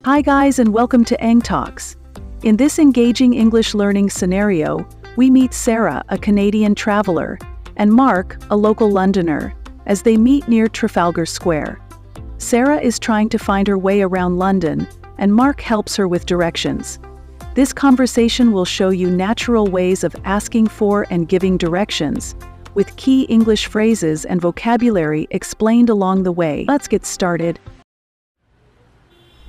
Hi guys and welcome to EngTalks. In this engaging English learning scenario, we meet Sarah, a Canadian traveler, and Mark, a local Londoner, as they meet near Trafalgar Square. Sarah is trying to find her way around London, and Mark helps her with directions. This conversation will show you natural ways of asking for and giving directions, with key English phrases and vocabulary explained along the way. Let's get started.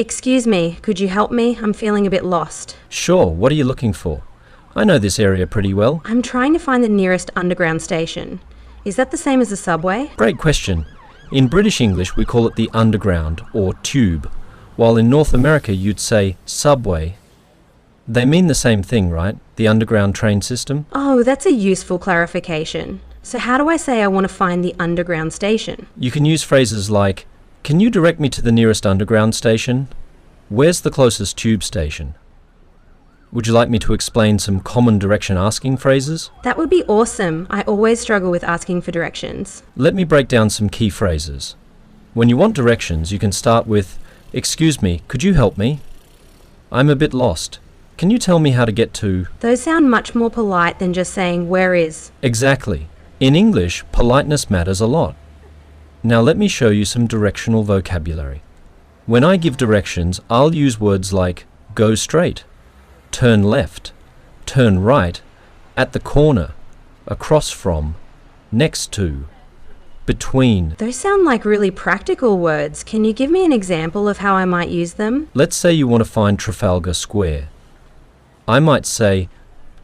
Excuse me, could you help me? I'm feeling a bit lost. Sure, what are you looking for? I know this area pretty well. I'm trying to find the nearest underground station. Is that the same as the subway? Great question. In British English we call it the underground, or tube, while in North America you'd say subway. They mean the same thing, right? The underground train system? Oh, that's a useful clarification. So how do I say I want to find the underground station? You can use phrases like, "Can you direct me to the nearest underground station? Where's the closest tube station?" Would you like me to explain some common direction asking phrases? That would be awesome. I always struggle with asking for directions. Let me break down some key phrases. When you want directions, you can start with, "Excuse me, could you help me? I'm a bit lost. Can you tell me how to get to..." Those sound much more polite than just saying, "Where is?" Exactly. In English, politeness matters a lot. Now let me show you some directional vocabulary. When I give directions, I'll use words like go straight, turn left, turn right, at the corner, across from, next to, between. Those sound like really practical words. Can you give me an example of how I might use them? Let's say you want to find Trafalgar Square. I might say,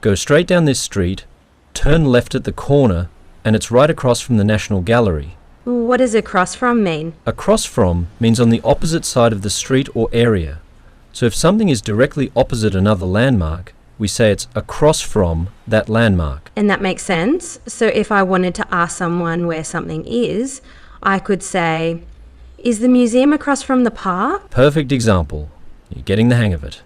go straight down this street, turn left at the corner, and it's right across from the National Gallery. What does across from mean? Across from means on the opposite side of the street or area. So if something is directly opposite another landmark, we say it's across from that landmark. And that makes sense. So if I wanted to ask someone where something is, I could say, "Is the museum across from the park?" Perfect example. You're getting the hang of it.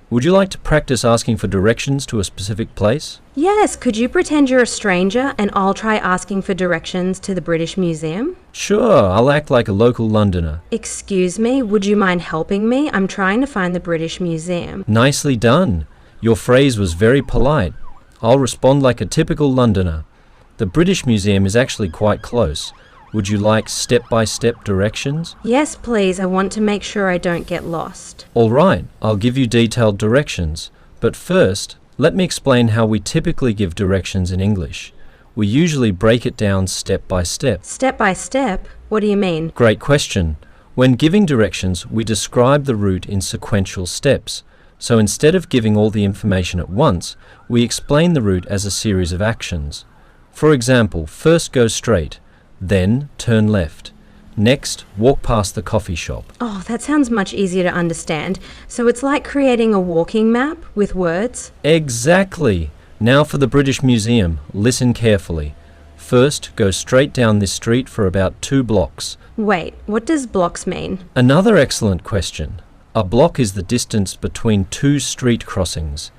Would you like to practice asking for directions to a specific place? Yes, could you pretend you're a stranger and I'll try asking for directions to the British Museum? Sure, I'll act like a local Londoner. Excuse me, would you mind helping me? I'm trying to find the British Museum. Nicely done. Your phrase was very polite. I'll respond like a typical Londoner. The British Museum is actually quite close. Would you like step-by-step directions? Yes, please. I want to make sure I don't get lost. All right, I'll give you detailed directions. But first, let me explain how we typically give directions in English. We usually break it down step by step. Step by step? What do you mean? Great question. When giving directions, we describe the route in sequential steps. So instead of giving all the information at once, we explain the route as a series of actions. For example, first go straight. Then turn left. Next, walk past the coffee shop. Oh, that sounds much easier to understand. So it's like creating a walking map with words? Exactly. Now for the British Museum. Listen carefully. First, go straight down this street for about 2 blocks. Wait, what does blocks mean? Another excellent question. A block is the distance between 2 street crossings.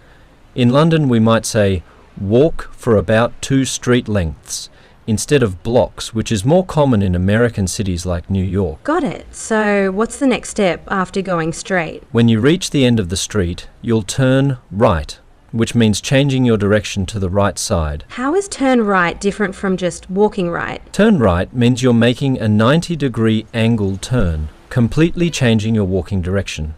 In London, we might say, walk for about 2 street lengths, instead of blocks, which is more common in American cities like New York. Got it. So what's the next step after going straight? When you reach the end of the street, you'll turn right, which means changing your direction to the right side. How is turn right different from just walking right? Turn right means you're making a 90-degree angle turn, completely changing your walking direction.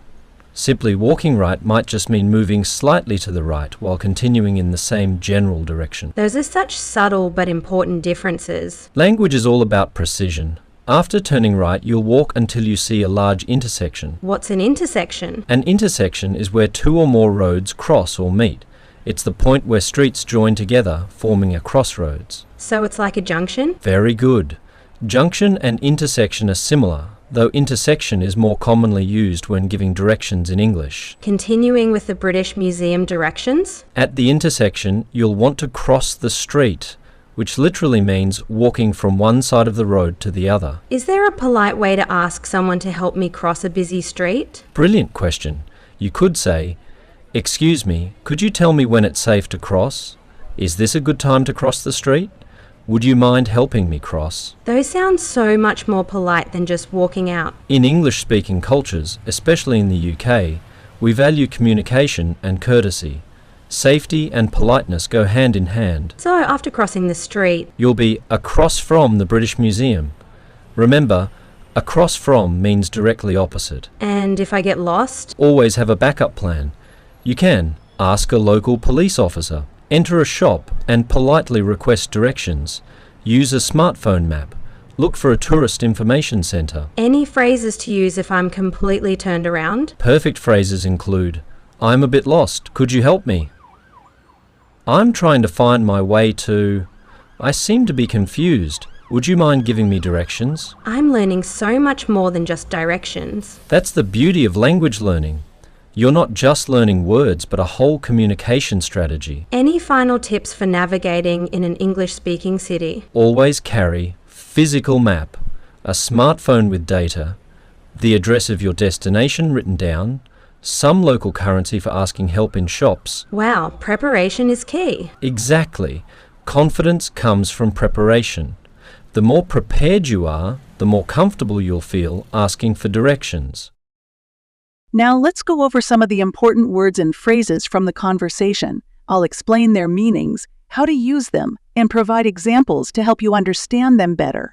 Simply walking right might just mean moving slightly to the right while continuing in the same general direction. Those are such subtle but important differences. Language is all about precision. After turning right, you'll walk until you see a large intersection. What's an intersection? An intersection is where 2 or more roads cross or meet. It's the point where streets join together, forming a crossroads. So it's like a junction? Very good. Junction and intersection are similar, though intersection is more commonly used when giving directions in English. Continuing with the British Museum directions? At the intersection, you'll want to cross the street, which literally means walking from one side of the road to the other. Is there a polite way to ask someone to help me cross a busy street? Brilliant question. You could say, "Excuse me, could you tell me when it's safe to cross? Is this a good time to cross the street?" Would you mind helping me cross? Those sound so much more polite than just walking out. In English-speaking cultures, especially in the UK, we value communication and courtesy. Safety and politeness go hand in hand. So after crossing the street, You'll be across from the British Museum. Remember, across from means directly opposite. and if I get lost, Always have a backup plan. You can ask a local police officer, enter a shop and politely request directions. Use a smartphone map. Look for a tourist information centre. any phrases to use if I'm completely turned around? Perfect phrases include, I'm a bit lost, could you help me? I'm trying to find my way to... I seem to be confused. Would you mind giving me directions? I'm learning so much more than just directions. That's the beauty of language learning. You're not just learning words, but a whole communication strategy. Any final tips for navigating in an English-speaking city? Always carry physical map, a smartphone with data, the address of your destination written down, some local currency for asking help in shops. Wow, preparation is key. Exactly. Confidence comes from preparation. The more prepared you are, the more comfortable you'll feel asking for directions. Now let's go over some of the important words and phrases from the conversation. I'll explain their meanings, how to use them, and provide examples to help you understand them better.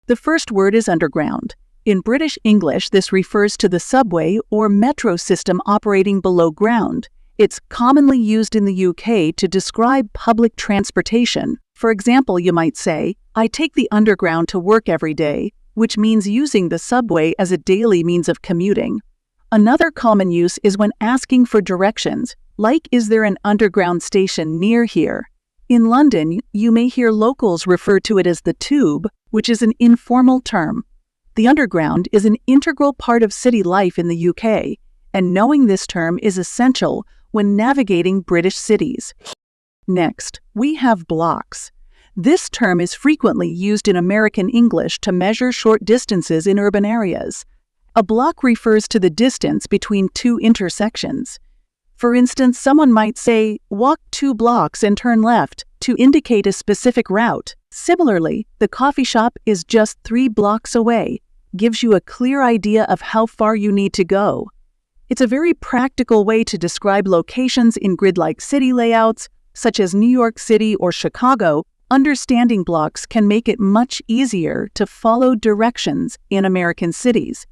The first word is underground. In British English, this refers to the subway or metro system operating below ground. It's commonly used in the UK to describe public transportation. For example, you might say, I take the underground to work every day, which means using the subway as a daily means of commuting. Another common use is when asking for directions, like is there an underground station near here? In London, you may hear locals refer to it as the tube, which is an informal term. The underground is an integral part of city life in the UK, and knowing this term is essential when navigating British cities. Next, we have blocks. This term is frequently used in American English to measure short distances in urban areas. A block refers to the distance between two intersections. For instance, someone might say, walk 2 blocks and turn left to indicate a specific route. Similarly, the coffee shop is just 3 blocks away, gives you a clear idea of how far you need to go. It's a very practical way to describe locations in grid-like city layouts, such as New York City or Chicago. Understanding blocks can make it much easier to follow directions in American cities.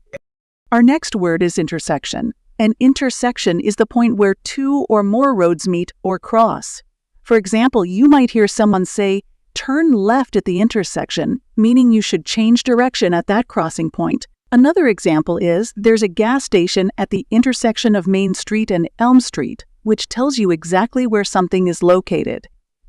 Our next word is intersection. An intersection is the point where 2 or more roads meet or cross. For example, you might hear someone say, turn left at the intersection, meaning you should change direction at that crossing point. Another example is, there's a gas station at the intersection of Main Street and Elm Street, which tells you exactly where something is located.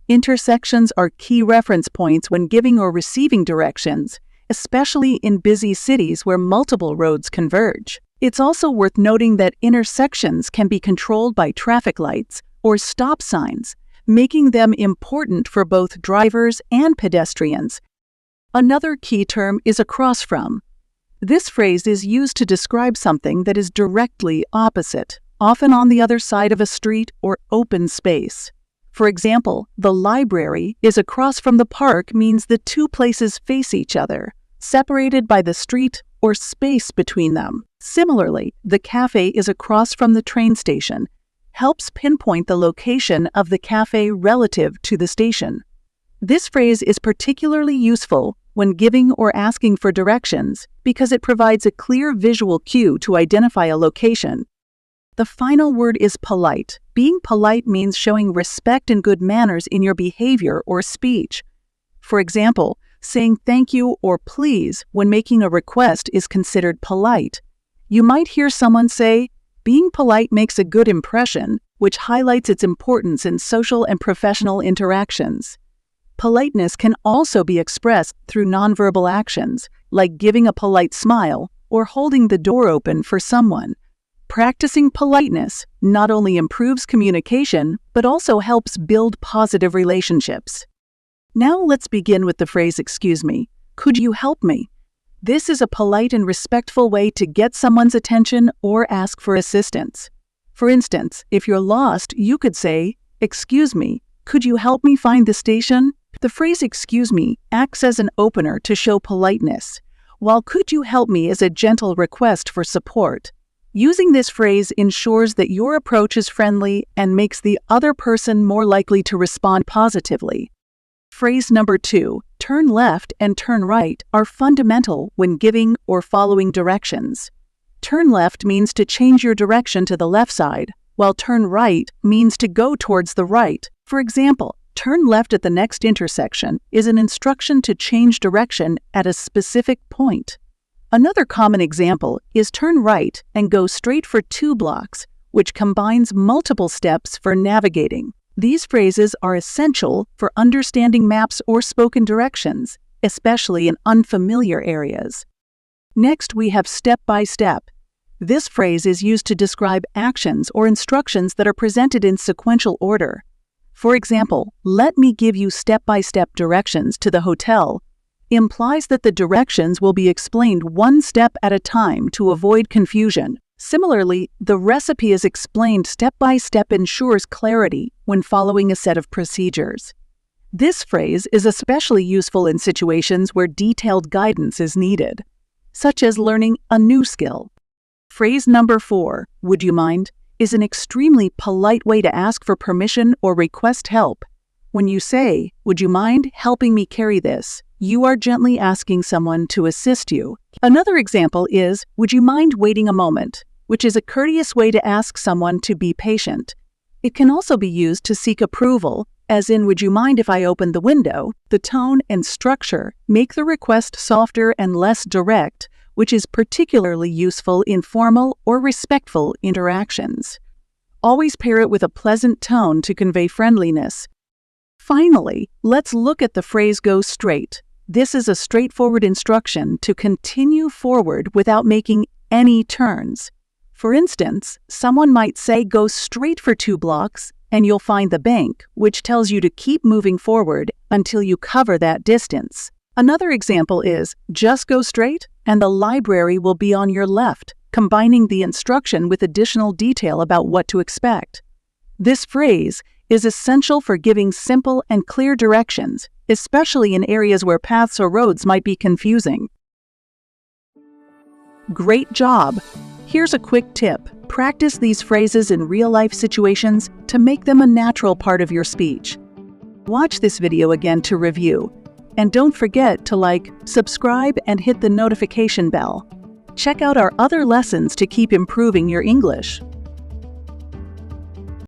Intersections are key reference points when giving or receiving directions, especially in busy cities where multiple roads converge. It's also worth noting that intersections can be controlled by traffic lights or stop signs, making them important for both drivers and pedestrians. Another key term is across from. This phrase is used to describe something that is directly opposite, often on the other side of a street or open space. For example, the library is across from the park means the two places face each other, separated by the street or space between them. Similarly, the cafe is across from the train station, helps pinpoint the location of the cafe relative to the station. This phrase is particularly useful when giving or asking for directions because it provides a clear visual cue to identify a location. The final word is polite. Being polite means showing respect and good manners in your behavior or speech. For example, saying thank you or please when making a request is considered polite. You might hear someone say, being polite makes a good impression, which highlights its importance in social and professional interactions. Politeness can also be expressed through nonverbal actions, like giving a polite smile or holding the door open for someone. Practicing politeness not only improves communication, but also helps build positive relationships. Now let's begin with the phrase, excuse me, could you help me? This is a polite and respectful way to get someone's attention or ask for assistance. For instance, if you're lost, you could say, excuse me, could you help me find the station? The phrase "excuse me" acts as an opener to show politeness, while "could you help me" is a gentle request for support. Using this phrase ensures that your approach is friendly and makes the other person more likely to respond positively. Phrase number 2, turn left and turn right, are fundamental when giving or following directions. Turn left means to change your direction to the left side, while turn right means to go towards the right. For example, turn left at the next intersection is an instruction to change direction at a specific point. Another common example is turn right and go straight for 2 blocks, which combines multiple steps for navigating. These phrases are essential for understanding maps or spoken directions, especially in unfamiliar areas. Next, we have step by step. This phrase is used to describe actions or instructions that are presented in sequential order. For example, "Let me give you step-by-step directions to the hotel" implies that the directions will be explained one step at a time to avoid confusion. Similarly, the recipe is explained step by step ensures clarity when following a set of procedures. This phrase is especially useful in situations where detailed guidance is needed, such as learning a new skill. Phrase number 4, "would you mind," is an extremely polite way to ask for permission or request help. When you say, "Would you mind helping me carry this?" you are gently asking someone to assist you. Another example is, "Would you mind waiting a moment?" which is a courteous way to ask someone to be patient. It can also be used to seek approval, as in, "Would you mind if I opened the window?" The tone and structure make the request softer and less direct, which is particularly useful in formal or respectful interactions. Always pair it with a pleasant tone to convey friendliness. Finally, let's look at the phrase "go straight." This is a straightforward instruction to continue forward without making any turns. For instance, someone might say, "Go straight for 2 blocks and you'll find the bank," which tells you to keep moving forward until you cover that distance. Another example is, "Just go straight and the library will be on your left," combining the instruction with additional detail about what to expect. This phrase is essential for giving simple and clear directions, especially in areas where paths or roads might be confusing. Great job! Here's a quick tip. Practice these phrases in real-life situations to make them a natural part of your speech. Watch this video again to review. And don't forget to like, subscribe, and hit the notification bell. Check out our other lessons to keep improving your English.